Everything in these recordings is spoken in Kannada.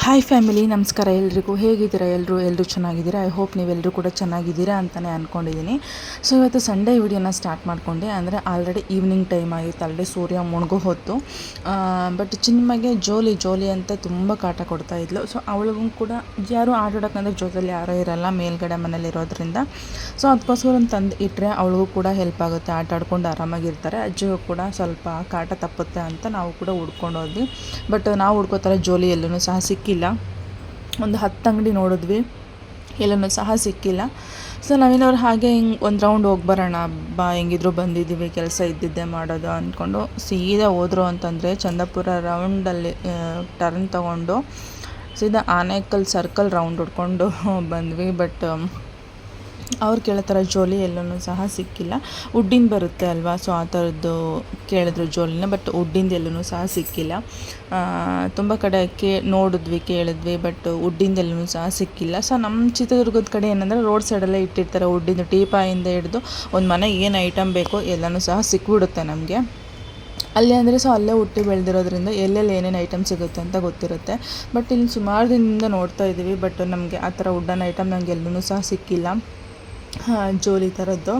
ಹಾಯ್ ಫ್ಯಾಮಿಲಿ, ನಮಸ್ಕಾರ ಎಲ್ರಿಗೂ. ಹೇಗಿದ್ದೀರಾ ಎಲ್ಲರೂ ಚೆನ್ನಾಗಿದ್ದೀರಾ? ಐ ಹೋಪ್ ನೀವೆಲ್ಲರೂ ಕೂಡ ಚೆನ್ನಾಗಿದ್ದೀರಾ ಅಂತಲೇ ಅಂದ್ಕೊಂಡಿದ್ದೀನಿ. ಸೊ ಇವತ್ತು ಸಂಡೇ ವಿಡಿಯೋನ ಸ್ಟಾರ್ಟ್ ಮಾಡಿಕೊಂಡೆ. ಅಂದರೆ ಆಲ್ರೆಡಿ ಈವ್ನಿಂಗ್ ಟೈಮ್ ಆಗಿತ್ತು, ಆಲ್ರೆಡಿ ಸೂರ್ಯ ಮುಳುಗೋ ಹೊತ್ತು. ಬಟ್ ಚಿನ್ಮಗೆ ಜೋಲಿ ಅಂತ ತುಂಬ ಕಾಟ ಕೊಡ್ತಾಯಿದ್ಲು. ಸೊ ಅವಳಿಗೂ ಕೂಡ ಯಾರು ಆಟಾಡೋಕ್ಕಂದ್ರೆ ಜೊತೆಲಿ ಯಾರೂ ಇರೋಲ್ಲ, ಮೇಲ್ಗಡೆ ಮನೇಲಿ ಇರೋದ್ರಿಂದ. ಸೊ ಅದಕ್ಕೋಸ್ಕರ ಒಂದು ತಂದು ಇಟ್ಟರೆ ಅವಳಿಗೂ ಕೂಡ ಹೆಲ್ಪ್ ಆಗುತ್ತೆ, ಆಟ ಆಡ್ಕೊಂಡು ಆರಾಮಾಗಿರ್ತಾರೆ. ಅಜ್ಜಿಗೂ ಕೂಡ ಸ್ವಲ್ಪ ಕಾಟ ತಪ್ಪುತ್ತೆ ಅಂತ ನಾವು ಕೂಡ ಹುಡ್ಕೊಂಡು ಹೋದ್ವಿ. ಬಟ್ ನಾವು ಹುಡ್ಕೋ ಥರ ಜೋಲಿ ಎಲ್ಲೂ ಸಹ ಸಿಕ್ಕಿಲ್ಲ. ಒಂದು 10 ಅಂಗಡಿ ನೋಡಿದ್ವಿ, ಎಲ್ಲನೂ ಸಹ ಸಿಕ್ಕಿಲ್ಲ. ಸೊ ನವೀನವ್ರು ಹಾಗೆ ಹಿಂಗೆ ಒಂದು ರೌಂಡ್ ಹೋಗಿ ಬರೋಣ ಬಾ, ಹೆಂಗಿದ್ರು ಬಂದಿದ್ದೀವಿ, ಕೆಲಸ ಇದ್ದಿದ್ದೆ ಮಾಡೋದು ಅಂದ್ಕೊಂಡು ಸೀದಾ ಹೋದ್ರು. ಅಂತಂದರೆ ಚಂದಾಪುರ ರೌಂಡಲ್ಲಿ ಟರ್ನ್ ತೊಗೊಂಡು ಸೀದಾ ಆನೇಕಲ್ ಸರ್ಕಲ್ ರೌಂಡ್ ಹೊಡ್ಕೊಂಡು ಬಂದ್ವಿ. ಬಟ್ ಅವ್ರು ಕೇಳೋ ಥರ ಜೋಲಿ ಎಲ್ಲೂ ಸಹ ಸಿಕ್ಕಿಲ್ಲ. ವುಡ್ಡಿಂದ ಬರುತ್ತೆ ಅಲ್ವಾ, ಸೊ ಆ ಥರದ್ದು ಕೇಳಿದ್ರು ಜೋಲಿನ. ಬಟ್ ವುಡ್ಡಿಂದ ಎಲ್ಲೂ ಸಹ ಸಿಕ್ಕಿಲ್ಲ. ತುಂಬ ಕಡೆ ನೋಡಿದ್ವಿ, ಕೇಳಿದ್ವಿ, ಬಟ್ ವುಡ್ಡಿಂದ ಎಲ್ಲೂ ಸಹ ಸಿಕ್ಕಿಲ್ಲ. ಸೊ ನಮ್ಮ ಚಿತ್ರದುರ್ಗದ ಕಡೆ ಏನಂದರೆ ರೋಡ್ ಸೈಡಲ್ಲೇ ಇಟ್ಟಿರ್ತಾರೆ ವುಡ್ಡಿಂದ, ಟೀಪಾಯಿಂದ ಹಿಡಿದು ಒಂದು ಮನೆಗೆ ಏನು ಐಟಮ್ ಬೇಕೋ ಎಲ್ಲನೂ ಸಹ ಸಿಕ್ಬಿಡುತ್ತೆ ನಮಗೆ ಅಲ್ಲೇ. ಅಂದರೆ ಸೊ ಅಲ್ಲೇ ಹುಟ್ಟಿ ಬೆಳೆದಿರೋದ್ರಿಂದ ಎಲ್ಲೆಲ್ಲಿ ಏನೇನು ಐಟಮ್ ಸಿಗುತ್ತೆ ಅಂತ ಗೊತ್ತಿರುತ್ತೆ. ಬಟ್ ಇಲ್ಲಿ ಸುಮಾರು ದಿನದಿಂದ ನೋಡ್ತಾ ಇದ್ದೀವಿ, ಬಟ್ ನಮಗೆ ಆ ಥರ ವುಡ್ಡನ್ ಐಟಮ್ ನನಗೆ ಎಲ್ಲೂ ಸಹ ಸಿಕ್ಕಿಲ್ಲ, ಜೋಲಿ ಥರದ್ದು.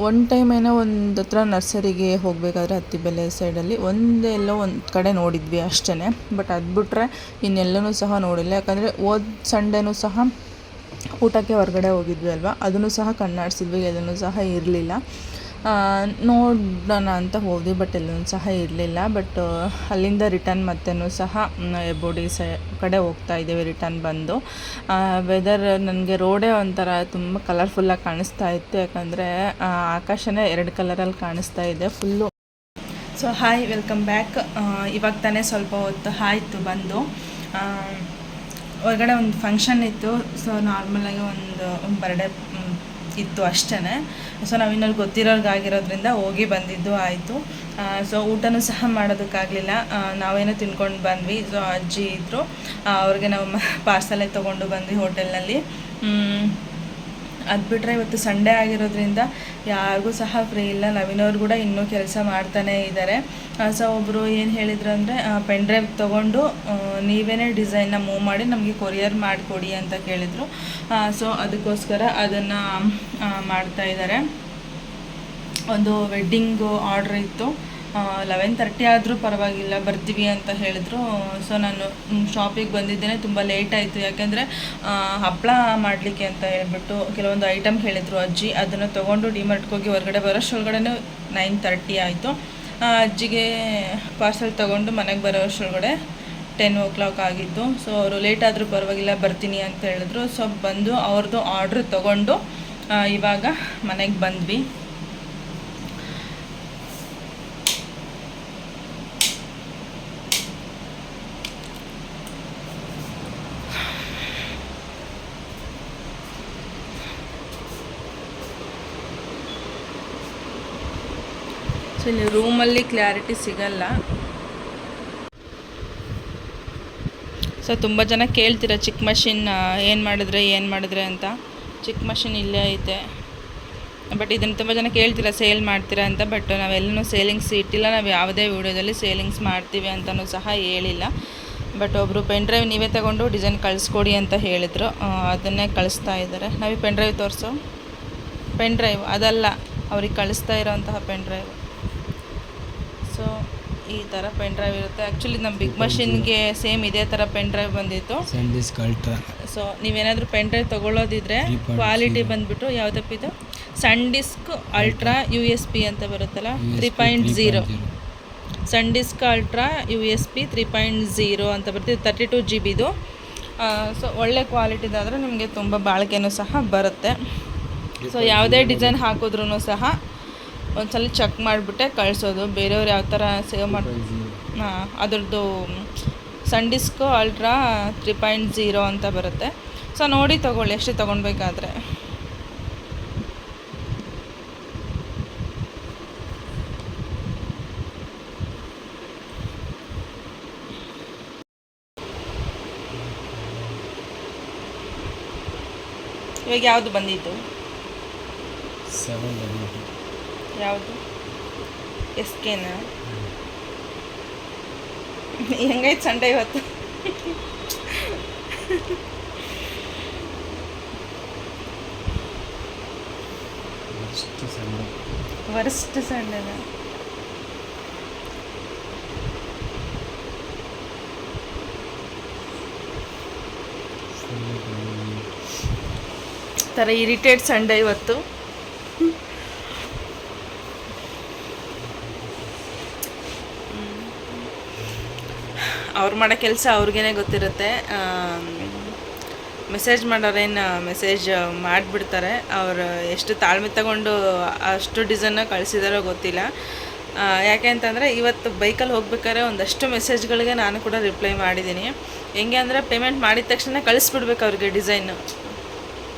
ಒನ್ ಟೈಮ್ ಏನೋ ಒಂದು ಹತ್ರ ನರ್ಸರಿಗೆ ಹೋಗಬೇಕಾದ್ರೆ ಹತ್ತಿಬೆಲೆ ಸೈಡಲ್ಲಿ ಒಂದೆಲ್ಲೋ ಒಂದು ಕಡೆ ನೋಡಿದ್ವಿ ಅಷ್ಟೇ. ಬಟ್ ಅದು ಬಿಟ್ರೆ ಇನ್ನೆಲ್ಲೂ ಸಹ ನೋಡಿಲ್ಲ. ಯಾಕಂದರೆ ಹೋದ ಸಂಡೇನೂ ಸಹ ಊಟಕ್ಕೆ ಹೊರಗಡೆ ಹೋಗಿದ್ವಿ ಅಲ್ವಾ, ಅದನ್ನು ಸಹ ಕಣ್ಣಾಡಿಸಿದ್ವಿ, ಎಲ್ಲೂ ಸಹ ಇರಲಿಲ್ಲ. ನೋಡೋಣ ಅಂತ ಹೋದ್ವಿ, ಬಟ್ ಎಲ್ಲೂ ಸಹ ಇರಲಿಲ್ಲ. ಬಟ್ ಅಲ್ಲಿಂದ ರಿಟರ್ನ್ ಮತ್ತೂ ಸಹ ಬೋಡಿ ಕಡೆ ಹೋಗ್ತಾ ಇದ್ದೀವಿ. ರಿಟರ್ನ್ ಬಂದು ವೆದರ್ ನನಗೆ ರೋಡೇ ಒಂಥರ ತುಂಬ ಕಲರ್ಫುಲ್ಲಾಗಿ ಕಾಣಿಸ್ತಾ ಇತ್ತು. ಯಾಕಂದರೆ ಆಕಾಶನೇ 2 ಕಲರಲ್ಲಿ ಕಾಣಿಸ್ತಾ ಇದೆ full. So hi, welcome back. ಇವಾಗ ತಾನೇ ಸ್ವಲ್ಪ ಹೊತ್ತು ಆಯಿತು ಬಂದು. ಹೊರಗಡೆ ಒಂದು ಫಂಕ್ಷನ್ ಇತ್ತು. ಸೊ ನಾರ್ಮಲಾಗಿ ಒಂದು ಬರ್ಡೇ ಇತ್ತು ಅಷ್ಟೇ. ಸೊ ನಾವು ಇನ್ನಲ್ಲಿ ಗೊತ್ತಿರೋರ್ಗಾಗಿರೋದ್ರಿಂದ ಹೋಗಿ ಬಂದಿದ್ದು ಆಯಿತು. ಸೊ ಊಟನೂ ಸಹ ಮಾಡೋದಕ್ಕಾಗಲಿಲ್ಲ, ನಾವೇನೋ ತಿನ್ಕೊಂಡು ಬಂದ್ವಿ. ಸೊ ಅಜ್ಜಿ ಇದ್ದರು, ಅವ್ರಿಗೆ ನಾವು ಪಾರ್ಸಲೇ ತೊಗೊಂಡು ಬಂದ್ವಿ ಹೋಟೆಲ್ನಲ್ಲಿ. ಅದು ಬಿಟ್ಟರೆ ಇವತ್ತು ಸಂಡೇ ಆಗಿರೋದ್ರಿಂದ ಯಾರಿಗೂ ಸಹ ಫ್ರೀ ಇಲ್ಲ. ನವೀನವ್ರು ಕೂಡ ಇನ್ನೂ ಕೆಲಸ ಮಾಡ್ತಾನೇ ಇದ್ದಾರೆ. ಸೊ ಒಬ್ಬರು ಏನು ಹೇಳಿದರು ಅಂದರೆ ಪೆನ್ ಡ್ರೈವ್ ತೊಗೊಂಡು ನೀವೇ ಡಿಸೈನ್ನ ಮೂವ್ ಮಾಡಿ ನಮಗೆ ಕೊರಿಯರ್ ಮಾಡಿಕೊಡಿ ಅಂತ ಕೇಳಿದರು. ಸೊ ಅದಕ್ಕೋಸ್ಕರ ಅದನ್ನು ಮಾಡ್ತಾಯಿದ್ದಾರೆ. ಒಂದು ವೆಡ್ಡಿಂಗು ಆರ್ಡ್ರ್ ಇತ್ತು. 11:30 ಆದರೂ ಪರವಾಗಿಲ್ಲ ಬರ್ತೀವಿ ಅಂತ ಹೇಳಿದ್ರು. ಸೊ ನಾನು ಶಾಪಿಗೆ ಬಂದಿದ್ದೇನೆ, ತುಂಬ ಲೇಟ್ ಆಯಿತು. ಯಾಕೆಂದರೆ ಹಪ್ಪಳ ಮಾಡಲಿಕ್ಕೆ ಅಂತ ಹೇಳ್ಬಿಟ್ಟು ಕೆಲವೊಂದು ಐಟಮ್ ಹೇಳಿದರು ಅಜ್ಜಿ. ಅದನ್ನು ತೊಗೊಂಡು ಡಿಮಾರ್ಟ್ಗೆ ಹೋಗಿ ಹೊರಗಡೆ ಬರೋಷ್ಟೊಳಗಡೆ 9:30 ಆಯಿತು. ಅಜ್ಜಿಗೆ ಪಾರ್ಸಲ್ ತೊಗೊಂಡು ಮನೆಗೆ ಬರೋಷ್ಟೊಳಗಡೆ 10 ಆಗಿತ್ತು. ಸೊ ಅವರು ಲೇಟ್ ಆದರೂ ಪರವಾಗಿಲ್ಲ ಬರ್ತೀನಿ ಅಂತ ಹೇಳಿದ್ರು. ಸೊ ಬಂದು ಅವ್ರದ್ದು ಆರ್ಡ್ರ್ ತೊಗೊಂಡು ಇವಾಗ ಮನೆಗೆ ಬಂದ್ವಿ. ಸೊ ಇಲ್ಲಿ ರೂಮಲ್ಲಿ ಕ್ಲಾರಿಟಿ ಸಿಗಲ್ಲ. ಸೊ ತುಂಬ ಜನ ಕೇಳ್ತೀರ ಚಿಕ್ಕ ಮಷಿನ್ ಏನು ಮಾಡಿದ್ರೆ ಅಂತ. ಚಿಕ್ಕ ಮಷಿನ್ ಇಲ್ಲೇ ಐತೆ, ಬಟ್ ಇದನ್ನು ತುಂಬ ಜನ ಕೇಳ್ತೀರ ಸೇಲ್ ಮಾಡ್ತೀರಾ ಅಂತ. ಬಟ್ ನಾವೆಲ್ಲೂ ಸೇಲಿಂಗ್ಸ್ ಇಟ್ಟಿಲ್ಲ, ನಾವು ಯಾವುದೇ ವೀಡಿಯೋದಲ್ಲಿ ಸೇಲಿಂಗ್ಸ್ ಮಾಡ್ತೀವಿ ಅಂತಲೂ ಸಹ ಹೇಳಿಲ್ಲ. ಬಟ್ ಒಬ್ಬರು ಪೆನ್ ಡ್ರೈವ್ ನೀವೇ ತಗೊಂಡು ಡಿಸೈನ್ ಕಳಿಸ್ಕೊಡಿ ಅಂತ ಹೇಳಿದರು, ಅದನ್ನೇ ಕಳಿಸ್ತಾ ಇದ್ದಾರೆ. ನಾವೀ ಪೆನ್ ಡ್ರೈವ್ ತೋರಿಸು. ಪೆನ್ ಡ್ರೈವ್ ಅದಲ್ಲ, ಅವ್ರಿಗೆ ಕಳಿಸ್ತಾ ಇರೋಂತಹ ಪೆನ್ ಡ್ರೈವ್. ಸೊ ಈ ಥರ ಪೆನ್ ಡ್ರೈವ್ ಇರುತ್ತೆ. ಆ್ಯಕ್ಚುಲಿ ನಮ್ಮ ಬಿಗ್ ಮಷಿನ್ಗೆ ಸೇಮ್ ಇದೇ ಥರ ಪೆನ್ ಡ್ರೈವ್ ಬಂದಿತ್ತು. ಸೊ ನೀವೇನಾದರೂ ಪೆನ್ ಡ್ರೈವ್ ತೊಗೊಳ್ಳೋದಿದ್ರೆ ಕ್ವಾಲಿಟಿ ಬಂದುಬಿಟ್ಟು ಯಾವುದಪ್ಪಿದು SanDisk Ultra USB ಅಂತ ಬರುತ್ತಲ್ಲ, 3.0 SanDisk Ultra USB 3.0 ಅಂತ ಬರ್ತದೆ. 32 GB. ಸೊ ಒಳ್ಳೆ ಕ್ವಾಲಿಟಿದಾದರೆ ನಿಮಗೆ ತುಂಬ ಬಾಳಿಕೆನೂ ಸಹ ಬರುತ್ತೆ. ಸೊ ಯಾವುದೇ ಡಿಸೈನ್ ಹಾಕಿದ್ರೂ ಸಹ ಒಂದ್ಸಲ ಚೆಕ್ ಮಾಡಿಬಿಟ್ಟೆ ಕಳಿಸೋದು. ಬೇರೆಯವ್ರು ಯಾವ ಥರ ಸೇವ್ ಮಾಡಿ ಅದರದ್ದು SanDisk Ultra 3.0 ಅಂತ ಬರುತ್ತೆ. ಸೊ ನೋಡಿ ತೊಗೊಳ್ಳಿ ಅಷ್ಟೇ ತೊಗೊಳ್ಬೇಕಾದ್ರೆ. ಇವಾಗ ಯಾವುದು ಬಂದಿತ್ತು? 7 ಯಾವುದು? SKನಾ? ಹೆಂಗೈತೆ ಸಂಡೆ ಇವತ್ತು? ವರ್ಸ್ಟ್ ಸಂಡೇನ ಥರ ಇರಿಟೇಟ್ ಸಂಡೇ ಇವತ್ತು. ಅವ್ರು ಮಾಡೋ ಕೆಲಸ ಅವ್ರಿಗೇ ಗೊತ್ತಿರುತ್ತೆ. ಮೆಸೇಜ್ ಮಾಡೋರೇನು ಮೆಸೇಜ್ ಮಾಡಿಬಿಡ್ತಾರೆ. ಅವರು ಎಷ್ಟು ತಾಳ್ಮೆ ತಗೊಂಡು ಅಷ್ಟು ಡಿಸೈನ್ನ ಕಳಿಸಿದಾರೋ ಗೊತ್ತಿಲ್ಲ. ಯಾಕೆ ಅಂತಂದರೆ ಇವತ್ತು ಬೈಕಲ್ಲಿ ಹೋಗ್ಬೇಕಾದ್ರೆ ಒಂದಷ್ಟು ಮೆಸೇಜ್ಗಳಿಗೆ ನಾನು ಕೂಡ ರಿಪ್ಲೈ ಮಾಡಿದ್ದೀನಿ. ಹೆಂಗೆ ಅಂದರೆ ಪೇಮೆಂಟ್ ಮಾಡಿದ ತಕ್ಷಣ ಕಳಿಸ್ಬಿಡ್ಬೇಕು ಅವ್ರಿಗೆ ಡಿಸೈನು.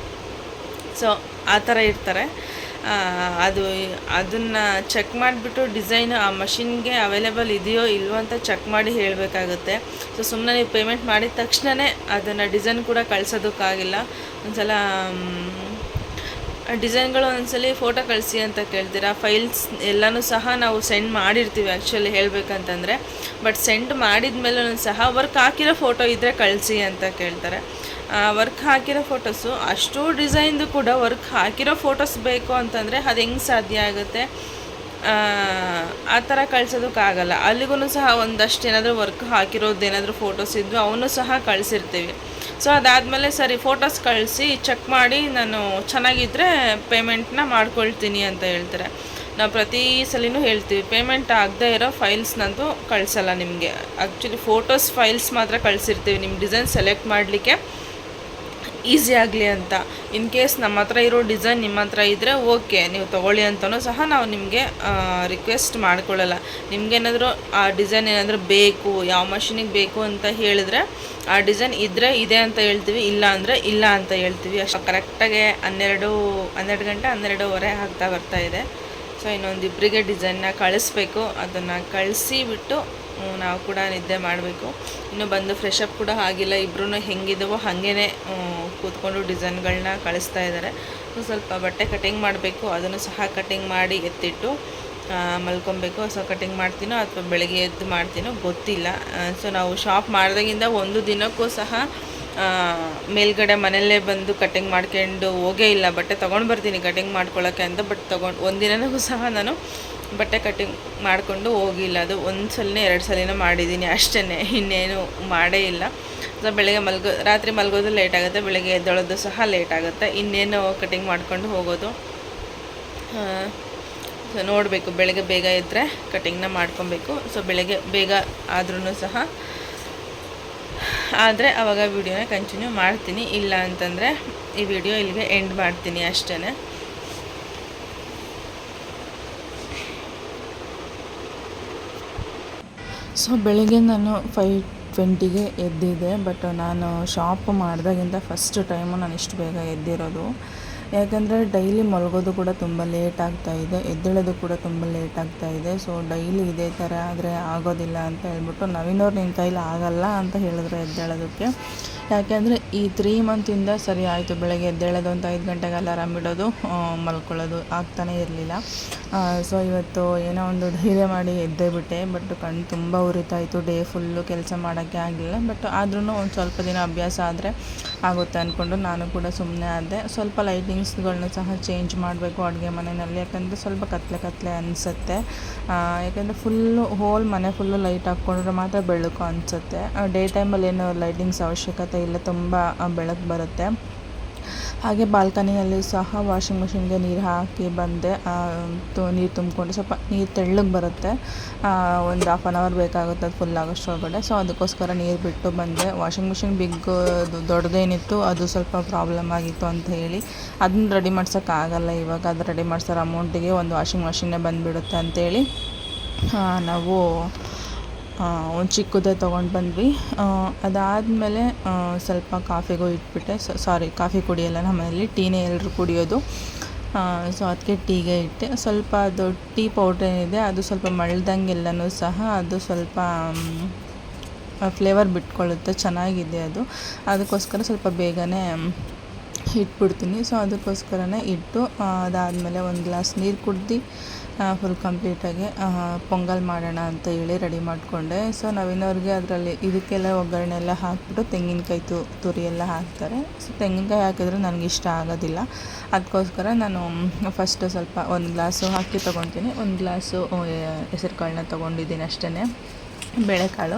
ಸೊ ಆ ಥರ ಇರ್ತಾರೆ. ಅದನ್ನು ಚೆಕ್ ಮಾಡಿಬಿಟ್ಟು ಡಿಸೈನ್ ಆ ಮಷಿನ್ಗೆ ಅವೈಲೇಬಲ್ ಇದೆಯೋ ಇಲ್ವೋ ಅಂತ ಚೆಕ್ ಮಾಡಿ ಹೇಳಬೇಕಾಗುತ್ತೆ. ಸೊ ಸುಮ್ಮನೆ ನೀವು ಪೇಮೆಂಟ್ ಮಾಡಿದ ತಕ್ಷಣವೇ ಅದನ್ನು ಡಿಸೈನ್ ಕೂಡ ಕಳ್ಸೋದಕ್ಕಾಗಿಲ್ಲ. ಒಂದ್ಸಲ ಡಿಸೈನ್ಗಳು ಒಂದ್ಸಲಿ ಫೋಟೋ ಕಳಿಸಿ ಅಂತ ಕೇಳ್ತೀರಾ. ಫೈಲ್ಸ್ ಎಲ್ಲನೂ ಸಹ ನಾವು ಸೆಂಡ್ ಮಾಡಿರ್ತೀವಿ ಆ್ಯಕ್ಚುಲಿ ಹೇಳಬೇಕಂತಂದರೆ. ಬಟ್ ಸೆಂಡ್ ಮಾಡಿದ ಮೇಲೂ ಸಹ ವರ್ಕ್ ಹಾಕಿರೋ ಫೋಟೋ ಇದ್ದರೆ ಕಳಿಸಿ ಅಂತ ಕೇಳ್ತಾರೆ. ವರ್ಕ್ ಹಾಕಿರೋ ಫೋಟೋಸು ಅಷ್ಟು ಡಿಸೈನ್ದು ಕೂಡ ವರ್ಕ್ ಹಾಕಿರೋ ಫೋಟೋಸ್ ಬೇಕು ಅಂತಂದರೆ ಅದು ಹೆಂಗೆ ಸಾಧ್ಯ ಆಗುತ್ತೆ? ಆ ಥರ ಕಳ್ಸೋದಕ್ಕಾಗಲ್ಲ. ಅಲ್ಲಿಗೂ ಸಹ ಒಂದಷ್ಟು ಏನಾದರೂ ವರ್ಕ್ ಹಾಕಿರೋದೇನಾದರೂ ಫೋಟೋಸ್ ಇದ್ವು ಅವನು ಸಹ ಕಳಿಸಿರ್ತೀವಿ. ಸೊ ಅದಾದಮೇಲೆ ಸರಿ ಫೋಟೋಸ್ ಕಳಿಸಿ ಚೆಕ್ ಮಾಡಿ ನಾನು ಚೆನ್ನಾಗಿದ್ದರೆ ಪೇಮೆಂಟ್ನ ಮಾಡ್ಕೊಳ್ತೀನಿ ಅಂತ ಹೇಳ್ತಾರೆ. ನಾವು ಪ್ರತಿ ಸಲಿನೂ ಹೇಳ್ತೀವಿ ಪೇಮೆಂಟ್ ಆಗದೇ ಇರೋ ಫೈಲ್ಸ್ನಂತೂ ಕಳಿಸಲ್ಲ ನಿಮಗೆ. ಆ್ಯಕ್ಚುಲಿ ಫೋಟೋಸ್ ಫೈಲ್ಸ್ ಮಾತ್ರ ಕಳಿಸಿರ್ತೀವಿ ನಿಮ್ಮ ಡಿಸೈನ್ ಸೆಲೆಕ್ಟ್ ಮಾಡಲಿಕ್ಕೆ ಈಸಿ ಆಗಲಿ ಅಂತ. ಇನ್ ಕೇಸ್ ನಮ್ಮ ಹತ್ರ ಇರೋ ಡಿಸೈನ್ ನಿಮ್ಮ ಹತ್ರ ಇದ್ದರೆ ಓಕೆ ನೀವು ತೊಗೊಳ್ಳಿ ಅಂತಲೂ ಸಹ ನಾವು ನಿಮಗೆ ರಿಕ್ವೆಸ್ಟ್ ಮಾಡ್ಕೊಳ್ಳಲ್ಲ. ನಿಮಗೇನಾದರೂ ಆ ಡಿಸೈನ್ ಏನಾದರೂ ಬೇಕು, ಯಾವ ಮಷಿನಿಗೆ ಬೇಕು ಅಂತ ಹೇಳಿದ್ರೆ ಆ ಡಿಸೈನ್ ಇದ್ದರೆ ಇದೆ ಅಂತ ಹೇಳ್ತೀವಿ, ಇಲ್ಲ ಅಂದರೆ ಇಲ್ಲ ಅಂತ ಹೇಳ್ತೀವಿ. ಅಷ್ಟು ಕರೆಕ್ಟಾಗಿ 12 ಗಂಟೆ 12:15 ಆಗ್ತಾ ಬರ್ತಾ ಇದೆ. ಸೊ ಇನ್ನೊಂದಿಬ್ಬರಿಗೆ ಡಿಸೈನ್ನ ಕಳಿಸ್ಬೇಕು. ಅದನ್ನು ಕಳಿಸಿಬಿಟ್ಟು ನಾವು ಕೂಡ ನಿದ್ದೆ ಮಾಡಬೇಕು. ಇನ್ನೂ ಬಂದು ಫ್ರೆಶ್ ಅಪ್ ಕೂಡ ಆಗಿಲ್ಲ. ಇಬ್ಬರೂ ಹೆಂಗಿದವೋ ಹಾಗೇ ಕೂತ್ಕೊಂಡು ಡಿಸೈನ್ಗಳನ್ನ ಕಳಿಸ್ತಾ ಇದ್ದಾರೆ. ಸೊ ಸ್ವಲ್ಪ ಬಟ್ಟೆ ಕಟಿಂಗ್ ಮಾಡಬೇಕು, ಅದನ್ನು ಸಹ ಕಟಿಂಗ್ ಮಾಡಿ ಎತ್ತಿಟ್ಟು ಮಲ್ಕೊಬೇಕು. ಸೊ ಕಟಿಂಗ್ ಮಾಡ್ತೀನೋ ಅಥವಾ ಬೆಳಗ್ಗೆ ಎದ್ದು ಮಾಡ್ತೀನೋ ಗೊತ್ತಿಲ್ಲ. ಸೊ ನಾವು ಶಾಪ್ ಮಾಡಿದಾಗಿಂದ ಒಂದು ದಿನಕ್ಕೂ ಸಹ ಮೇಲ್ಗಡೆ ಮನೆಯಲ್ಲೇ ಬಂದು ಕಟಿಂಗ್ ಮಾಡ್ಕೊಂಡು ಹೋಗೇ ಇಲ್ಲ. ಬಟ್ಟೆ ತೊಗೊಂಡು ಬರ್ತೀನಿ ಕಟಿಂಗ್ ಮಾಡ್ಕೊಳ್ಳೋಕ್ಕೆ ಅಂತ, ಬಟ್ ಒಂದಿನವೂ ಸಹ ನಾನು ಬಟ್ಟೆ ಕಟಿಂಗ್ ಮಾಡಿಕೊಂಡು ಹೋಗಿಲ್ಲ. ಅದು ಒಂದು ಸಲನೇ 2 ಸಲಿನೂ ಮಾಡಿದ್ದೀನಿ ಅಷ್ಟೇ, ಇನ್ನೇನು ಮಾಡೇ ಇಲ್ಲ. ಸೊ ಬೆಳಗ್ಗೆ ರಾತ್ರಿ ಮಲಗೋದು ಲೇಟ್ ಆಗುತ್ತೆ, ಬೆಳಗ್ಗೆ ಎದ್ದೊಳೋದು ಸಹ ಲೇಟ್ ಆಗುತ್ತೆ. ಇನ್ನೇನು ಕಟಿಂಗ್ ಮಾಡ್ಕೊಂಡು ಹೋಗೋದು. ಸೊ ನೋಡಬೇಕು, ಬೆಳಗ್ಗೆ ಬೇಗ ಇದ್ದರೆ ಕಟಿಂಗ್ನ ಮಾಡ್ಕೊಬೇಕು. ಸೊ ಬೆಳಗ್ಗೆ ಬೇಗ ಆದ್ರೂ ಸಹ ಆದರೆ ಆವಾಗ ವಿಡಿಯೋನ ಕಂಟಿನ್ಯೂ ಮಾಡ್ತೀನಿ. ಇಲ್ಲ ಅಂತಂದರೆ ಈ ವಿಡಿಯೋ ಇಲ್ಲಿಗೆ ಎಂಡ್ ಮಾಡ್ತೀನಿ ಅಷ್ಟೇ. ಸೊ ಬೆಳಿಗ್ಗೆ ನಾನು 5:20ಗೆ ಎದ್ದಿದ್ದೆ. ಬಟ್ ನಾನು ಶಾಪ್ ಮಾಡಿದಾಗಿಂದ ಫಸ್ಟ್ ಟೈಮು ನಾನು ಇಷ್ಟು ಬೇಗ ಎದ್ದಿರೋದು. ಯಾಕಂದರೆ ಡೈಲಿ ಮಲಗೋದು ಕೂಡ ತುಂಬ ಲೇಟ್ ಆಗ್ತಾಯಿದೆ, ಎದ್ದೇಳೋದು ಕೂಡ ತುಂಬ ಲೇಟ್ ಆಗ್ತಾಯಿದೆ. ಸೊ ಡೈಲಿ ಇದೇ ಥರ ಆದರೆ ಆಗೋದಿಲ್ಲ ಅಂತ ಹೇಳ್ಬಿಟ್ಟು ನವೀನವ್ರು ನಿನ್ನ ಕೈಲಿ ಆಗಲ್ಲ ಅಂತ ಹೇಳಿದ್ರು ಎದ್ದೇಳೋದಕ್ಕೆ. ಯಾಕೆಂದರೆ ಈ 3 ಮಂತಿಂದ ಸರಿ ಆಯಿತು, ಬೆಳಗ್ಗೆ ಎದ್ದೇಳೋದು ಅಂತ 5 ಗಂಟೆಗೆ ಅಲಾರಾಮ್ ಇಡೋದು, ಮಲ್ಕೊಳ್ಳೋದು ಆಗ್ತಾನೇ ಇರಲಿಲ್ಲ. ಸೊ ಇವತ್ತು ಏನೋ ಒಂದು ಧೈರ್ಯ ಮಾಡಿ ಎದ್ದೇ ಬಿಟ್ಟೆ. ಬಟ್ ಕಣ್ಣು ತುಂಬ ಉರಿತಾಯಿತ್ತು, ಡೇ ಫುಲ್ಲು ಕೆಲಸ ಮಾಡೋಕ್ಕೆ ಆಗಲಿಲ್ಲ. ಬಟ್ ಆದ್ರೂ ಒಂದು ಸ್ವಲ್ಪ ದಿನ ಅಭ್ಯಾಸ ಆದರೆ ಆಗುತ್ತೆ ಅಂದ್ಕೊಂಡು ನಾನು ಕೂಡ ಸುಮ್ಮನೆ ಆದೆ. ಸ್ವಲ್ಪ ಲೈಟಿಂಗ್ಸ್ಗಳನ್ನ ಸಹ ಚೇಂಜ್ ಮಾಡಬೇಕು ಅಡುಗೆ ಮನೆಯಲ್ಲಿ, ಯಾಕಂದರೆ ಸ್ವಲ್ಪ ಕತ್ಲೆ ಅನಿಸುತ್ತೆ. ಯಾಕಂದರೆ ಫುಲ್ಲು ಹೋಲ್ ಮನೆ ಫುಲ್ಲು ಲೈಟ್ ಹಾಕ್ಕೊಂಡ್ರೆ ಮಾತ್ರ ಬೆಳಕು ಅನಿಸುತ್ತೆ. ಡೇ ಟೈಮಲ್ಲಿ ಏನು ಲೈಟಿಂಗ್ಸ್ ಅವಶ್ಯಕತೆ ಇಲ್ಲ, ತುಂಬ ಬೆಳಕು ಬರುತ್ತೆ. ಹಾಗೆ ಬಾಲ್ಕನಿಯಲ್ಲಿ ಸಹ ವಾಷಿಂಗ್ ಮಿಷಿನ್ಗೆ ನೀರು ಹಾಕಿ ಬಂದೆ. ನೀರು ತುಂಬಿಕೊಂಡು ಸ್ವಲ್ಪ ನೀರು ತೆಳ್ಳಗೆ ಬರುತ್ತೆ, ಒಂದು 1/2 hour ಬೇಕಾಗುತ್ತೆ ಅದು ಫುಲ್ ಆಗೋಷ್ಟರೊಳಗಡೆ. ಸೊ ಅದಕ್ಕೋಸ್ಕರ ನೀರು ಬಿಟ್ಟು ಬಂದೆ. ವಾಷಿಂಗ್ ಮಿಷಿನ್ ದೊಡ್ಡದೇನಿತ್ತು, ಅದು ಸ್ವಲ್ಪ ಪ್ರಾಬ್ಲಮ್ ಆಗಿತ್ತು ಅಂತ ಹೇಳಿ ಅದನ್ನ ರೆಡಿ ಮಾಡ್ಸೋಕ್ಕಾಗಲ್ಲ ಇವಾಗ. ಅದು ರೆಡಿ ಮಾಡ್ಸೋರ ಅಮೌಂಟಿಗೆ ಒಂದು ವಾಷಿಂಗ್ ಮಿಷಿನ್ನೇ ಬಂದುಬಿಡುತ್ತೆ ಅಂಥೇಳಿ ನಾವು ಒಂದು ಚಿಕ್ಕದೇ ತೊಗೊಂಡು ಬಂದ್ವಿ. ಅದಾದಮೇಲೆ ಸ್ವಲ್ಪ ಕಾಫಿಗೂ ಇಟ್ಬಿಟ್ಟೆ. ಕಾಫಿ ಕುಡಿಯೋಲ್ಲ ನಮ್ಮನೇಲಿ, ಟೀನೇ ಎಲ್ಲರೂ ಕುಡಿಯೋದು. ಸೊ ಅದಕ್ಕೆ ಟೀಗೆ ಇಟ್ಟೆ. ಸ್ವಲ್ಪ ಅದು ಟೀ ಪೌಡ್ರ್ ಏನಿದೆ ಅದು ಸ್ವಲ್ಪ ಮಳ್ದಂಗೆಲ್ಲನೂ ಸಹ ಅದು ಸ್ವಲ್ಪ ಫ್ಲೇವರ್ ಬಿಟ್ಕೊಳ್ಳುತ್ತೆ, ಚೆನ್ನಾಗಿದೆ ಅದು. ಅದಕ್ಕೋಸ್ಕರ ಸ್ವಲ್ಪ ಬೇಗನೆ ಇಟ್ಬಿಡ್ತೀನಿ. ಸೊ ಅದಕ್ಕೋಸ್ಕರನೇ ಇಟ್ಟು ಅದಾದಮೇಲೆ ಒಂದು ಗ್ಲಾಸ್ ನೀರು ಕುಡ್ದು ಫುಲ್ ಕಂಪ್ಲೀಟಾಗಿ ಪೊಂಗಲ್ ಮಾಡೋಣ ಅಂತ ಹೇಳಿ ರೆಡಿ ಮಾಡಿಕೊಂಡೆ. ಸೊ ನವೀನವ್ರಿಗೆ ಅದರಲ್ಲಿ ಇದಕ್ಕೆಲ್ಲ ಒಗ್ಗರಣೆ ಎಲ್ಲ ಹಾಕಿಬಿಟ್ಟು ತೆಂಗಿನಕಾಯಿ ತುರಿ ಎಲ್ಲ ಹಾಕ್ತಾರೆ. ಸೊ ತೆಂಗಿನಕಾಯಿ ಹಾಕಿದ್ರೆ ನನಗಿಷ್ಟ ಆಗೋದಿಲ್ಲ. ಅದಕ್ಕೋಸ್ಕರ ನಾನು ಫಸ್ಟು ಸ್ವಲ್ಪ ಒಂದು ಗ್ಲಾಸು ಅಕ್ಕಿ ತೊಗೊತೀನಿ, ಒಂದು ಗ್ಲಾಸು ಹೆಸರು ಕಾಳನ್ನ ತೊಗೊಂಡಿದ್ದೀನಿ ಅಷ್ಟೇ, ಬೇಳೆಕಾಳು.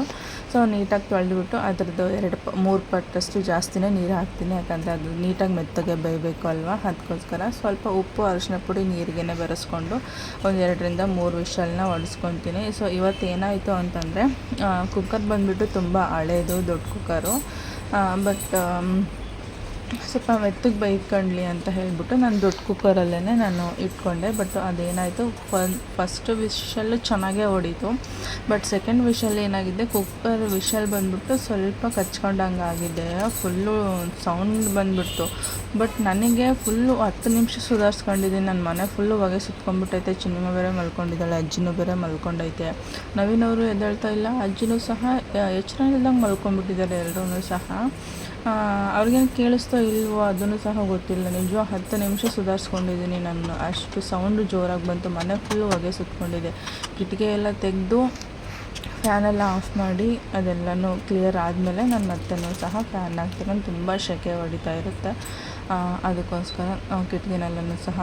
ಸೊ ನೀಟಾಗಿ ತೊಳೆದ್ಬಿಟ್ಟು ಅದರದ್ದು 2-3 ಪಟ್ಟಷ್ಟು ಜಾಸ್ತಿನೇ ನೀರು ಹಾಕ್ತೀನಿ, ಯಾಕಂದರೆ ಅದು ನೀಟಾಗಿ ಮೆತ್ತಗೆ ಬೇಯಬೇಕು ಅಲ್ವಾ. ಅದಕ್ಕೋಸ್ಕರ ಸ್ವಲ್ಪ ಉಪ್ಪು ಅರಿಶಿನ ಪುಡಿ ನೀರಿಗೇ ಬೆರೆಸ್ಕೊಂಡು ಒಂದು 2-3 ವಿಷಲ್ನ ಹೊಡೆಸ್ಕೊತೀನಿ. ಸೊ ಇವತ್ತು ಏನಾಯಿತು ಅಂತಂದರೆ ಕುಕ್ಕರ್ ಬಂದುಬಿಟ್ಟು ತುಂಬ ಹಳೇದು, ದೊಡ್ಡ ಕುಕ್ಕರು. ಬಟ್ ಸ್ವಲ್ಪ ಮೆತ್ತಗೆ ಬೇಯ್ಕೊಳ್ಳಿ ಅಂತ ಹೇಳಿಬಿಟ್ಟು ನಾನು ದೊಡ್ಡ ಕುಕ್ಕರಲ್ಲೇ ನಾನು ಇಟ್ಕೊಂಡೆ. ಬಟ್ ಅದೇನಾಯಿತು, ಫಸ್ಟ್ ವಿಷಲ್ಲು ಚೆನ್ನಾಗೇ ಹೊಡೀತು. ಬಟ್ ಸೆಕೆಂಡ್ ವಿಷಲ್ ಏನಾಗಿದೆ, ಕುಕ್ಕರ್ ವಿಷಲ್ ಬಂದುಬಿಟ್ಟು ಸ್ವಲ್ಪ ಕಚ್ಕೊಂಡಂಗೆ ಆಗಿದೆ, ಫುಲ್ಲು ಸೌಂಡ್ ಬಂದುಬಿಡ್ತು. ಬಟ್ ನನಗೆ ಫುಲ್ಲು 10 ನಿಮಿಷ ಸುಧಾರಿಸ್ಕೊಂಡಿದ್ದೀನಿ. ನನ್ನ ಮನೆ ಫುಲ್ಲು ಹೊಗೆ ಸುತ್ಕೊಂಡ್ಬಿಟ್ಟೈತೆ. ಚಿನ್ನಮ್ಮ ಬೇರೆ ಮಲ್ಕೊಂಡಿದ್ದಾಳೆ, ಅಜ್ಜಿನೂ ಬೇರೆ ಮಲ್ಕೊಂಡೈತೆ. ನವೀನವರು ಎದ್ದೇಳ್ತಾ ಇಲ್ಲ, ಅಜ್ಜಿನೂ ಸಹ ಎಚ್ಚರ ಇಲ್ದಂಗೆ ಮಲ್ಕೊಂಡ್ಬಿಟ್ಟಿದ್ದಾರೆ ಎಲ್ಲರೂ ಸಹ. ಅವ್ರಿಗೇನು ಕೇಳಿಸ್ತೋ ಇಲ್ವೋ ಅದನ್ನು ಸಹ ಗೊತ್ತಿಲ್ಲ. ನಿಜ 10 ನಿಮಿಷ ಸುಧಾರಿಸ್ಕೊಂಡಿದ್ದೀನಿ ನಾನು, ಅಷ್ಟು ಸೌಂಡು ಜೋರಾಗಿ ಬಂತು. ಮನೆ ಫುಲ್ಲು ಹೊಗೆ ಸುತ್ಕೊಂಡಿದೆ. ಕಿಟಕಿ ಎಲ್ಲ ತೆಗೆದು ಫ್ಯಾನೆಲ್ಲ ಆಫ್ ಮಾಡಿ ಅದೆಲ್ಲನೂ ಕ್ಲಿಯರ್ ಆದಮೇಲೆ ನಾನು ಮತ್ತೆ ಸಹ ಫ್ಯಾನ್ ಹಾಕ್ತೀನಿ. ತುಂಬ ಸೆಕೆ ಹೊಡಿತಾ ಇರುತ್ತೆ. ಅದಕ್ಕೋಸ್ಕರ ಕಿಟಕಿನೆಲ್ಲನೂ ಸಹ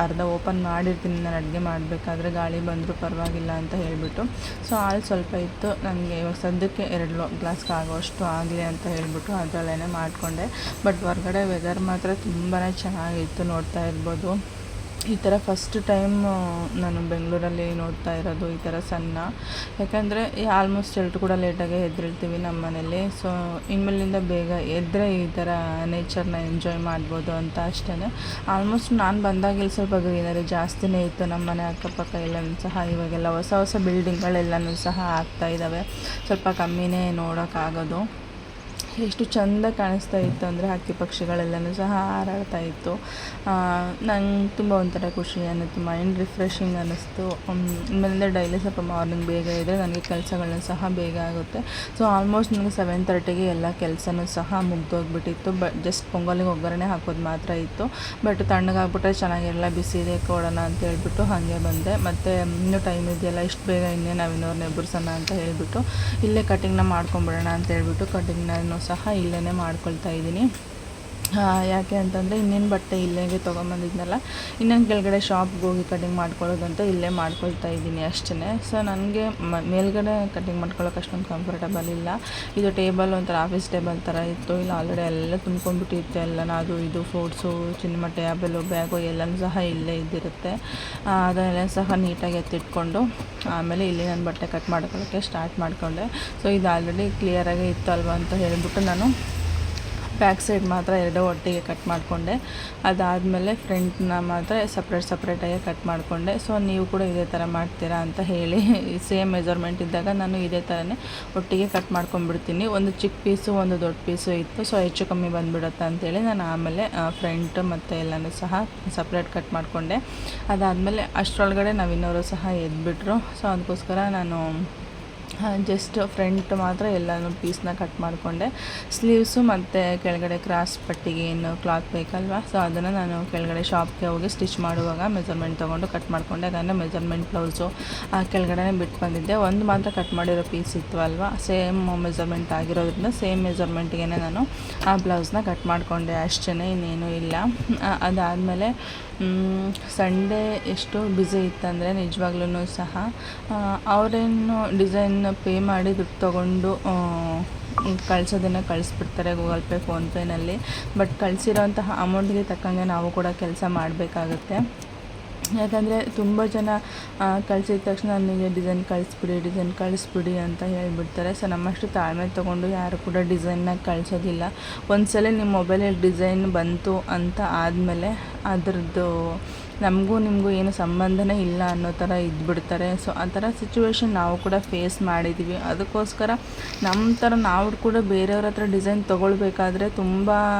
ಅರ್ಧ ಓಪನ್ ಮಾಡಿರ್ತೀನಿ ನಾನು ಅಡುಗೆ ಮಾಡಬೇಕಾದ್ರೆ, ಗಾಳಿ ಬಂದರೂ ಪರವಾಗಿಲ್ಲ ಅಂತ ಹೇಳಿಬಿಟ್ಟು. ಸೊ ಹಾಲು ಸ್ವಲ್ಪ ಇತ್ತು ನನಗೆ, ಇವಾಗ ಸದ್ಯಕ್ಕೆ 2 ಗ್ಲಾಸ್ಗೆ ಆಗೋಷ್ಟು ಆಗಲಿ ಅಂತ ಹೇಳಿಬಿಟ್ಟು ಅದರಲ್ಲೇ ಮಾಡಿಕೊಂಡೆ. ಬಟ್ ಹೊರಗಡೆ ವೆದರ್ ಮಾತ್ರ ತುಂಬಾ ಚೆನ್ನಾಗಿತ್ತು, ನೋಡ್ತಾ ಇರ್ಬೋದು. ಈ ಥರ ಫಸ್ಟ್ ಟೈಮ್ ನಾನು ಬೆಂಗಳೂರಲ್ಲಿ ನೋಡ್ತಾ ಇರೋದು ಈ ಥರ ಸಣ್ಣ. ಯಾಕಂದರೆ ಆಲ್ಮೋಸ್ಟ್ ಎಲ್ಲರೂ ಕೂಡ ಲೇಟಾಗೆ ಎದ್ದೇಳ್ತೀವಿ ನಮ್ಮ ಮನೇಲಿ. ಸೊ ಇನ್ಮೇಲಿಂದ ಬೇಗ ಎದ್ದರೆ ಈ ಥರ ನೇಚರ್ನ ಎಂಜಾಯ್ ಮಾಡ್ಬೋದು ಅಂತ ಅಷ್ಟೇ. ಆಲ್ಮೋಸ್ಟ್ ನಾನು ಬಂದಾಗೆಲ್ಲ ಸ್ವಲ್ಪ ಗ್ರೀನರಿ ಜಾಸ್ತಿನೇ ಇತ್ತು ನಮ್ಮ ಮನೆ ಅಕ್ಕಪಕ್ಕ ಎಲ್ಲನೂ ಸಹ. ಇವಾಗೆಲ್ಲ ಹೊಸ ಬಿಲ್ಡಿಂಗ್ಗಳೆಲ್ಲನೂ ಸಹ ಆಗ್ತಾ ಇದ್ದಾವೆ, ಸ್ವಲ್ಪ ಕಮ್ಮಿನೇ ನೋಡೋಕ್ಕಾಗೋದು. ಎಷ್ಟು ಚೆಂದ ಕಾಣಿಸ್ತಾ ಇತ್ತು ಅಂದರೆ ಹಕ್ಕಿ ಪಕ್ಷಿಗಳೆಲ್ಲನೂ ಸಹ ಹಾರಾಡ್ತಾ ಇತ್ತು. ನಂಗೆ ತುಂಬ ಒಂಥರ ಖುಷಿ ಅನ್ನಿಸ್ತು, ಮೈಂಡ್ ರಿಫ್ರೆಶಿಂಗ್ ಅನ್ನಿಸ್ತು. ಆಮೇಲೆ ಡೈಲಿ ಸ್ವಲ್ಪ ಮಾರ್ನಿಂಗ್ ಬೇಗ ಇದ್ದರೆ ನನಗೆ ಕೆಲಸಗಳನ್ನ ಸಹ ಬೇಗ ಆಗುತ್ತೆ. ಸೊ ಆಲ್ಮೋಸ್ಟ್ ನನಗೆ 7:30ಗೆ ಎಲ್ಲ ಕೆಲಸನೂ ಸಹ ಮುಗ್ದೋಗ್ಬಿಟ್ಟಿತ್ತು. ಜಸ್ಟ್ ಪೊಂಗಲಿಗೆ ಒಗ್ಗರಣೆ ಹಾಕೋದು ಮಾತ್ರ ಇತ್ತು. ಬಟ್ ತಣ್ಣಗಾಗ್ಬಿಟ್ರೆ ಚೆನ್ನಾಗಿರಲ್ಲ, ಬಿಸಿ ಇದೆ ಕೊಡೋಣ ಅಂತ ಹೇಳ್ಬಿಟ್ಟು ಹಾಗೆ ಬಂದೆ. ಮತ್ತು ಇನ್ನೂ ಟೈಮ್ ಇದೆಯಲ್ಲ, ಇಷ್ಟು ಬೇಗ ಇನ್ನೇ ನವೀನವ್ರನ್ನ ಎಬ್ಬರಿಸೋಣ ಅಂತ ಹೇಳಿಬಿಟ್ಟು ಇಲ್ಲೇ ಕಟಿಂಗ್ನ ಮಾಡ್ಕೊಂಬಿಡೋಣ ಅಂತ ಹೇಳ್ಬಿಟ್ಟು ಕಟಿಂಗ್ನ ಸಹ ಇಲ್ಲೇ ಮಾಡ್ಕೊಳ್ತಾ ಇದ್ದೀನಿ. ಯಾಕೆ ಅಂತಂದರೆ ಇನ್ನೇನು ಬಟ್ಟೆ ಇಲ್ಲೇ ತೊಗೊಂಬಂದಿದ್ನಲ್ಲ, ಇನ್ನೇನು ಕೆಳಗಡೆ ಶಾಪ್ಗೆ ಹೋಗಿ ಕಟಿಂಗ್ ಮಾಡ್ಕೊಳ್ಳೋದು ಅಂತ ಇಲ್ಲೇ ಮಾಡ್ಕೊಳ್ತಾ ಇದ್ದೀನಿ ಅಷ್ಟೇ. ಸೊ ನನಗೆ ಮೇಲ್ಗಡೆ ಕಟಿಂಗ್ ಮಾಡ್ಕೊಳ್ಳೋಕೆ ಅಷ್ಟೊಂದು ಕಂಫರ್ಟಬಲ್ ಇಲ್ಲ. ಇದು ಟೇಬಲ್ ಒಂಥರ ಆಫೀಸ್ ಟೇಬಲ್ ಥರ ಇತ್ತು, ಇಲ್ಲ ಆಲ್ರೆಡಿ ಎಲ್ಲ ತುಂಬ್ಕೊಂಡ್ಬಿಟ್ಟಿತ್ತು ಎಲ್ಲನೂ, ಅದು ಇದು ಫ್ರೂಟ್ಸು, ಚಿನ್ನಮ್ಮ ಟ್ಯಾಬಲು, ಬ್ಯಾಗು ಎಲ್ಲನೂ ಸಹ ಇಲ್ಲೇ ಇದ್ದಿರುತ್ತೆ. ಅದನ್ನೆಲ್ಲ ಸಹ ನೀಟಾಗಿ ಎತ್ತಿಟ್ಕೊಂಡು ಆಮೇಲೆ ಇಲ್ಲಿ ನಾನು ಬಟ್ಟೆ ಕಟ್ ಮಾಡ್ಕೊಳ್ಳೋಕ್ಕೆ ಸ್ಟಾರ್ಟ್ ಮಾಡಿಕೊಂಡೆ. ಸೊ ಇದು ಆಲ್ರೆಡಿ ಕ್ಲಿಯರಾಗಿ ಇತ್ತು ಅಲ್ವಾ ಅಂತ ಹೇಳಿಬಿಟ್ಟು ನಾನು ಬ್ಯಾಕ್ ಸೈಡ್ ಮಾತ್ರ 2 ಒಟ್ಟಿಗೆ ಕಟ್ ಮಾಡಿಕೊಂಡೆ. ಅದಾದಮೇಲೆ ಫ್ರಂಟ್ನ ಮಾತ್ರ ಸಪ್ರೇಟಾಗಿ ಕಟ್ ಮಾಡಿಕೊಂಡೆ. ಸೊ ನೀವು ಕೂಡ ಇದೇ ಥರ ಮಾಡ್ತೀರಾ ಅಂತ ಹೇಳಿ, ಸೇಮ್ ಮೆಜರ್ಮೆಂಟ್ ಇದ್ದಾಗ ನಾನು ಇದೇ ಥರನೇ ಒಟ್ಟಿಗೆ ಕಟ್ ಮಾಡ್ಕೊಂಡ್ಬಿಡ್ತೀನಿ. ಒಂದು ಚಿಕ್ಕ ಪೀಸು ಒಂದು ದೊಡ್ಡ ಪೀಸು ಇತ್ತು, ಸೊ ಹೆಚ್ಚು ಕಮ್ಮಿ ಬಂದುಬಿಡುತ್ತೆ ಅಂತೇಳಿ ನಾನು ಆಮೇಲೆ ಫ್ರಂಟ್ ಮತ್ತು ಎಲ್ಲನೂ ಸಹ ಸಪ್ರೇಟ್ ಕಟ್ ಮಾಡಿಕೊಂಡೆ. ಅದಾದಮೇಲೆ ಅಷ್ಟರೊಳಗಡೆ ನವೀನವರು ಸಹ ಎದ್ಬಿಟ್ರು. ಸೊ ಅದಕ್ಕೋಸ್ಕರ ನಾನು ಜಸ್ಟ್ ಫ್ರಂಟ್ ಮಾತ್ರ ಎಲ್ಲನೂ ಪೀಸ್ನ ಕಟ್ ಮಾಡಿಕೊಂಡೆ. ಸ್ಲೀವ್ಸು ಮತ್ತು ಕೆಳಗಡೆ ಕ್ರಾಸ್ ಪಟ್ಟಿಗೆ ಏನು ಕ್ಲಾತ್ ಬೇಕಲ್ವ, ಸೊ ಅದನ್ನು ನಾನು ಕೆಳಗಡೆ ಶಾಪ್ಗೆ ಹೋಗಿ ಸ್ಟಿಚ್ ಮಾಡುವಾಗ ಮೆಜರ್ಮೆಂಟ್ ತೊಗೊಂಡು ಕಟ್ ಮಾಡಿಕೊಂಡೆ. ಯಾಕಂದರೆ ಮೆಜರ್ಮೆಂಟ್ ಬ್ಲೌಸು ಕೆಳಗಡೆ ಬಿಟ್ಟು ಬಂದಿದ್ದೆ. ಒಂದು ಮಾತ್ರ ಕಟ್ ಮಾಡಿರೋ ಪೀಸ್ ಇತ್ತು ಅಲ್ವಾ, ಸೇಮ್ ಮೆಜರ್ಮೆಂಟ್ ಆಗಿರೋದ್ರಿಂದ ಸೇಮ್ ಮೆಜರ್ಮೆಂಟ್ಗೆ ನಾನು ಆ ಬ್ಲೌಸ್ನ ಕಟ್ ಮಾಡಿಕೊಂಡೆ ಅಷ್ಟೇ, ಇನ್ನೇನೂ ಇಲ್ಲ. ಅದಾದಮೇಲೆ ಸಂಡೇ ಎಷ್ಟು ಬ್ಯುಸಿ ಇತ್ತಂದರೆ ನಿಜವಾಗ್ಲೂ ಸಹ ಅವರೇನು ಡಿಸೈನ್ ಪೇ ಮಾಡಿ ದುಡ್ಡು ತೊಗೊಂಡು ಕಳಿಸೋದನ್ನು ಕಳಿಸ್ಬಿಡ್ತಾರೆ ಗೂಗಲ್ ಪೇ, ಫೋನ್ಪೇನಲ್ಲಿ. ಬಟ್ ಕಳಿಸಿರೋಂತಹ ಅಮೌಂಟ್ಗೆ ತಕ್ಕಂಗೆ ನಾವು ಕೂಡ ಕೆಲಸ ಮಾಡಬೇಕಾಗುತ್ತೆ. ಯಾಕಂದರೆ ತುಂಬ ಜನ ಕಳಿಸಿದ ತಕ್ಷಣ ನನಗೆ ಡಿಸೈನ್ ಕಳಿಸ್ಬಿಡಿ ಅಂತ ಹೇಳಿಬಿಡ್ತಾರೆ. ಸೊ ನಮ್ಮಷ್ಟು ತಾಳ್ಮೆ ತೊಗೊಂಡು ಯಾರು ಕೂಡ ಡಿಸೈನ್ನ ಕಳಿಸೋದಿಲ್ಲ. ಒಂದು ಸಲ ನಿಮ್ಮ ಮೊಬೈಲಲ್ಲಿ ಡಿಸೈನ್ ಬಂತು ಅಂತ ಆದಮೇಲೆ ಅದರದ್ದು ನಮಗೂ ನಿಮಗೂ ಏನು ಸಂಬಂಧನೇ ಇಲ್ಲ ಅನ್ನೋ ಥರ ಇದ್ಬಿಡ್ತಾರೆ. ಸೊ ಆ ಥರ ಸಿಚುವೇಶನ್ ನಾವು ಕೂಡ ಫೇಸ್ ಮಾಡಿದ್ದೀವಿ. ಅದಕ್ಕೋಸ್ಕರ ನಮ್ಮ ಥರ ನಾವು ಕೂಡ ಬೇರೆಯವ್ರ ಹತ್ರ ಡಿಸೈನ್ ತೊಗೊಳ್ಬೇಕಾದ್ರೆ ತುಂಬ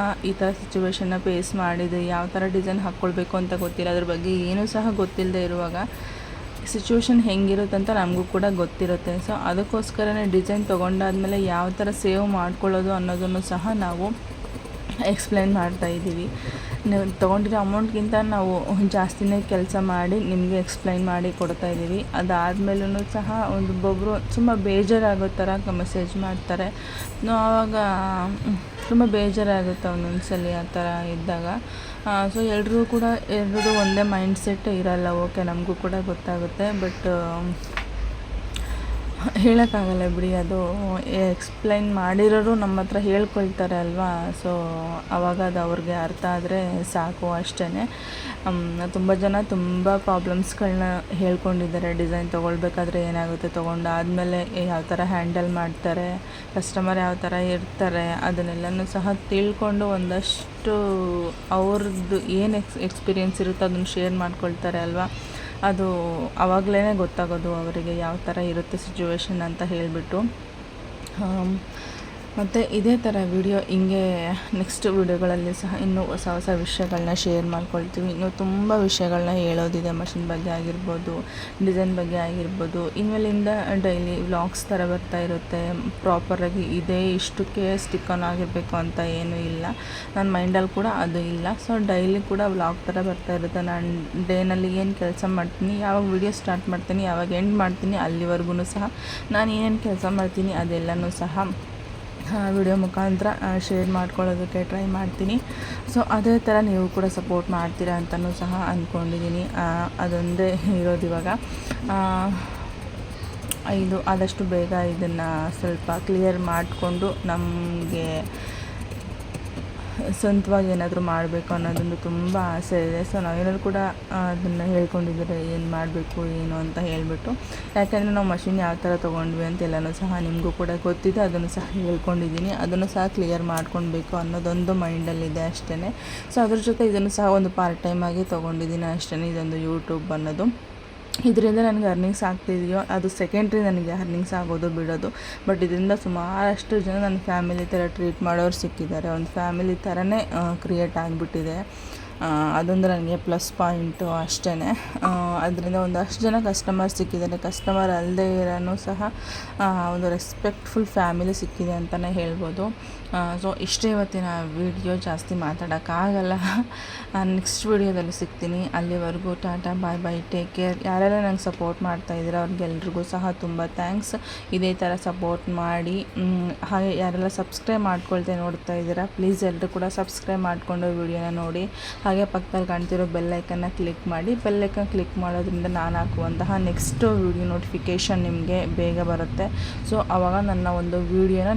ಈ ಥರ ಸಿಚುವೇಶನ್ನ ಫೇಸ್ ಮಾಡಿದ್ವಿ. ಯಾವ ಥರ ಡಿಸೈನ್ ಹಾಕ್ಕೊಳ್ಬೇಕು ಅಂತ ಗೊತ್ತಿಲ್ಲ, ಅದ್ರ ಬಗ್ಗೆ ಏನೂ ಸಹ ಗೊತ್ತಿಲ್ಲದೆ ಇರುವಾಗ ಸಿಚುವೇಶನ್ ಹೆಂಗಿರುತ್ತೆ ಅಂತ ನಮಗೂ ಕೂಡ ಗೊತ್ತಿರುತ್ತೆ. ಸೊ ಅದಕ್ಕೋಸ್ಕರನೇ ಡಿಸೈನ್ ತೊಗೊಂಡಾದ್ಮೇಲೆ ಯಾವ ಥರ ಸೇವ್ ಮಾಡ್ಕೊಳ್ಳೋದು ಅನ್ನೋದನ್ನು ಸಹ ನಾವು ಎಕ್ಸ್ಪ್ಲೈನ್ ಮಾಡ್ತಾಯಿದ್ದೀವಿ. ನೀವು ತೊಗೊಂಡಿರೋ ಅಮೌಂಟ್ಗಿಂತ ನಾವು ಜಾಸ್ತಿನೇ ಕೆಲಸ ಮಾಡಿ ನಿಮಗೆ ಎಕ್ಸ್ಪ್ಲೈನ್ ಮಾಡಿ ಕೊಡ್ತಾಯಿದ್ದೀವಿ. ಅದಾದಮೇಲೂ ಸಹ ಒಬ್ಬೊಬ್ಬರು ತುಂಬ ಬೇಜಾರಾಗೋ ಥರ ಮೆಸೇಜ್ ಮಾಡ್ತಾರೆ. ಆವಾಗ ತುಂಬ ಬೇಜಾರಾಗುತ್ತೆ ಒಂದೊಂದು ಸಲ ಆ ಥರ ಇದ್ದಾಗ. ಸೊ ಎಲ್ಲರೂ ಕೂಡ ಎಲ್ಲರದ್ದು ಒಂದೇ ಮೈಂಡ್ಸೆಟ್ ಇರಲ್ಲ. ಓಕೆ, ನಮಗೂ ಕೂಡ ಗೊತ್ತಾಗುತ್ತೆ, ಬಟ್ ಹೇಳೋಕ್ಕಾಗಲ್ಲ ಬಿಡಿ. ಅದು ಎಕ್ಸ್ಪ್ಲೈನ್ ಮಾಡಿರೋರು ನಮ್ಮ ಹತ್ರ ಹೇಳ್ಕೊಳ್ತಾರೆ ಅಲ್ವಾ. ಸೊ ಆವಾಗ ಅದು ಅವ್ರಿಗೆ ಅರ್ಥ ಆದರೆ ಸಾಕು, ಅಷ್ಟೇ. ತುಂಬ ಜನ ತುಂಬ ಪ್ರಾಬ್ಲಮ್ಸ್ಗಳನ್ನ ಹೇಳ್ಕೊಂಡಿದ್ದಾರೆ. ಡಿಸೈನ್ ತೊಗೊಳ್ಬೇಕಾದ್ರೆ ಏನಾಗುತ್ತೆ, ತೊಗೊಂಡಾದಮೇಲೆ ಯಾವ ಥರ ಹ್ಯಾಂಡಲ್ ಮಾಡ್ತಾರೆ, ಕಸ್ಟಮರ್ ಯಾವ ಥರ ಇರ್ತಾರೆ, ಅದನ್ನೆಲ್ಲನೂ ಸಹ ತಿಳ್ಕೊಂಡು ಒಂದಷ್ಟು ಅವ್ರದ್ದು ಏನು ಎಕ್ಸ್ಪೀರಿಯೆನ್ಸ್ ಇರುತ್ತೋ ಅದನ್ನು ಶೇರ್ ಮಾಡ್ಕೊಳ್ತಾರೆ ಅಲ್ವಾ. ಅದು ಆವಾಗಲೇ ಗೊತ್ತಾಗೋದು ಅವರಿಗೆ ಯಾವ ಥರ ಇರುತ್ತೆ ಸಿಚುವೇಶನ್ ಅಂತ ಹೇಳಿಬಿಟ್ಟು. ಮತ್ತು ಇದೇ ಥರ ವಿಡಿಯೋ ಹಿಂಗೆ ನೆಕ್ಸ್ಟ್ ವಿಡಿಯೋಗಳಲ್ಲಿ ಸಹ ಇನ್ನೂ ಹೊಸ ಹೊಸ ವಿಷಯಗಳನ್ನ ಶೇರ್ ಮಾಡ್ಕೊಳ್ತೀವಿ. ಇನ್ನೂ ತುಂಬ ವಿಷಯಗಳನ್ನ ಹೇಳೋದಿದೆ. ಮಷಿನ್ ಬಗ್ಗೆ ಆಗಿರ್ಬೋದು, ಡಿಸೈನ್ ಬಗ್ಗೆ ಆಗಿರ್ಬೋದು. ಇನ್ಮೇಲಿಂದ ಡೈಲಿ ವ್ಲಾಗ್ಸ್ ಥರ ಬರ್ತಾ ಇರುತ್ತೆ. ಪ್ರಾಪರಾಗಿ ಇದೇ ಇಷ್ಟಕ್ಕೆ ಸ್ಟಿಕ್ ಆನ್ ಆಗಿರಬೇಕು ಅಂತ ಏನೂ ಇಲ್ಲ. ನನ್ನ ಮೈಂಡಲ್ಲಿ ಕೂಡ ಅದು ಇಲ್ಲ. ಸೊ ಡೈಲಿ ಕೂಡ ವ್ಲಾಗ್ ಥರ ಬರ್ತಾ ಇರುತ್ತೆ. ನಾನು ಡೇನಲ್ಲಿ ಏನು ಕೆಲಸ ಮಾಡ್ತೀನಿ, ಯಾವಾಗ ವಿಡಿಯೋ ಸ್ಟಾರ್ಟ್ ಮಾಡ್ತೀನಿ, ಯಾವಾಗ ಎಂಡ್ ಮಾಡ್ತೀನಿ, ಅಲ್ಲಿವರೆಗೂ ಸಹ ನಾನು ಏನೇನು ಕೆಲಸ ಮಾಡ್ತೀನಿ ಅದೆಲ್ಲನೂ ಸಹ ವಿಡಿಯೋ ಮುಖಾಂತರ ಶೇರ್ ಮಾಡ್ಕೊಳ್ಳೋದಕ್ಕೆ ಟ್ರೈ ಮಾಡ್ತೀನಿ. ಸೊ ಅದೇ ಥರ ನೀವು ಕೂಡ ಸಪೋರ್ಟ್ ಮಾಡ್ತೀರಾ ಅಂತಲೂ ಸಹ ಅಂದ್ಕೊಂಡಿದ್ದೀನಿ. ಅದೊಂದೇ ಇರೋದು ಇವಾಗ. ಇದು ಆದಷ್ಟು ಬೇಗ ಇದನ್ನು ಸ್ವಲ್ಪ ಕ್ಲಿಯರ್ ಮಾಡಿಕೊಂಡು ನಮಗೆ ಸ್ವಂತವಾಗಿ ಏನಾದರೂ ಮಾಡಬೇಕು ಅನ್ನೋದೊಂದು ತುಂಬ ಆಸೆ ಇದೆ. ಸೊ ನಾವೇನಾದ್ರು ಕೂಡ ಅದನ್ನು ಹೇಳ್ಕೊಂಡಿದ್ದಾರೆ ಏನು ಮಾಡಬೇಕು ಏನು ಅಂತ ಹೇಳಿಬಿಟ್ಟು. ಯಾಕೆಂದರೆ ನಾವು ಮಷಿನ್ ಯಾವ ಥರ ತೊಗೊಂಡ್ವಿ ಅಂತೆಲ್ಲನೂ ಸಹ ನಿಮಗೂ ಕೂಡ ಗೊತ್ತಿದೆ. ಅದನ್ನು ಸಹ ಹೇಳ್ಕೊಂಡಿದ್ದೀನಿ. ಅದನ್ನು ಸಹ ಕ್ಲಿಯರ್ ಮಾಡ್ಕೊಳ್ಬೇಕು ಅನ್ನೋದೊಂದು ಮೈಂಡಲ್ಲಿದೆ ಅಷ್ಟೇ. ಸೊ ಅದ್ರ ಜೊತೆ ಇದನ್ನು ಸಹ ಒಂದು ಪಾರ್ಟ್ ಟೈಮ್ ಆಗಿ ತೊಗೊಂಡಿದ್ದೀನಿ ಅಷ್ಟೇ. ಇದೊಂದು ಯೂಟ್ಯೂಬ್ ಅನ್ನೋದು. ಇದರಿಂದ ನನಗೆ ಅರ್ನಿಂಗ್ಸ್ ಆಗ್ತಿದೆಯೋ ಅದು ಸೆಕೆಂಡ್ರಿ, ನನಗೆ ಅರ್ನಿಂಗ್ಸ್ ಆಗೋದು ಬಿಡೋದು. ಬಟ್ ಇದರಿಂದ ಸುಮಾರಷ್ಟು ಜನ ನನ್ನ ಫ್ಯಾಮಿಲಿ ಥರ ಟ್ರೀಟ್ ಮಾಡೋರು ಸಿಕ್ಕಿದ್ದಾರೆ. ಒಂದು ಫ್ಯಾಮಿಲಿ ಥರನೇ ಕ್ರಿಯೇಟ್ ಆಗಿಬಿಟ್ಟಿದೆ. ಅದೊಂದು ನನಗೆ ಪ್ಲಸ್ ಪಾಯಿಂಟು ಅಷ್ಟೇ. ಅದರಿಂದ ಒಂದಷ್ಟು ಜನ ಕಸ್ಟಮರ್ ಸಿಕ್ಕಿದ್ದಾರೆ. ಕಸ್ಟಮರ್ ಅಲ್ಲದೆ ಇರೋನು ಸಹ ಒಂದು ರೆಸ್ಪೆಕ್ಟ್ಫುಲ್ ಫ್ಯಾಮಿಲಿ ಸಿಕ್ಕಿದೆ ಅಂತಲೇ ಹೇಳ್ಬೋದು. ಸೊ ಇಷ್ಟೇ ಇವತ್ತಿನ ವಿಡಿಯೋ. ಜಾಸ್ತಿ ಮಾತಾಡೋಕ್ಕಾಗಲ್ಲ. ನೆಕ್ಸ್ಟ್ ವಿಡಿಯೋದಲ್ಲಿ ಸಿಗ್ತೀನಿ. ಅಲ್ಲಿವರೆಗೂ ಟಾಟಾ, ಬಾಯ್ ಬಾಯ್, ಟೇಕ್ ಕೇರ್. ಯಾರೆಲ್ಲ ನಂಗೆ ಸಪೋರ್ಟ್ ಮಾಡ್ತಾಯಿದ್ದೀರ ಅವ್ರಿಗೆಲ್ರಿಗೂ ಸಹ ತುಂಬ ಥ್ಯಾಂಕ್ಸ್. ಇದೇ ಥರ ಸಪೋರ್ಟ್ ಮಾಡಿ. ಹಾಗೆ ಯಾರೆಲ್ಲ ಸಬ್ಸ್ಕ್ರೈಬ್ ಮಾಡ್ಕೊಳ್ತೆ ನೋಡ್ತಾ ಇದ್ದೀರಾ, ಪ್ಲೀಸ್ ಎಲ್ಲರೂ ಕೂಡ ಸಬ್ಸ್ಕ್ರೈಬ್ ಮಾಡಿಕೊಂಡು ವಿಡಿಯೋನ ನೋಡಿ. ಹಾಗೆ ಪಕ್ಕದಲ್ಲಿ ಕಾಣ್ತಿರೋ ಬೆಲ್ಲೈಕನ್ನ ಕ್ಲಿಕ್ ಮಾಡಿ. ಬೆಲ್ಲೈಕನ್ ಕ್ಲಿಕ್ ಮಾಡೋದ್ರಿಂದ ನಾನು ಹಾಕುವಂತಹ ನೆಕ್ಸ್ಟ್ ವಿಡಿಯೋ ನೋಟಿಫಿಕೇಷನ್ ನಿಮಗೆ ಬೇಗ ಬರುತ್ತೆ. ಸೊ ಆವಾಗ ನನ್ನ ಒಂದು ವಿಡಿಯೋನ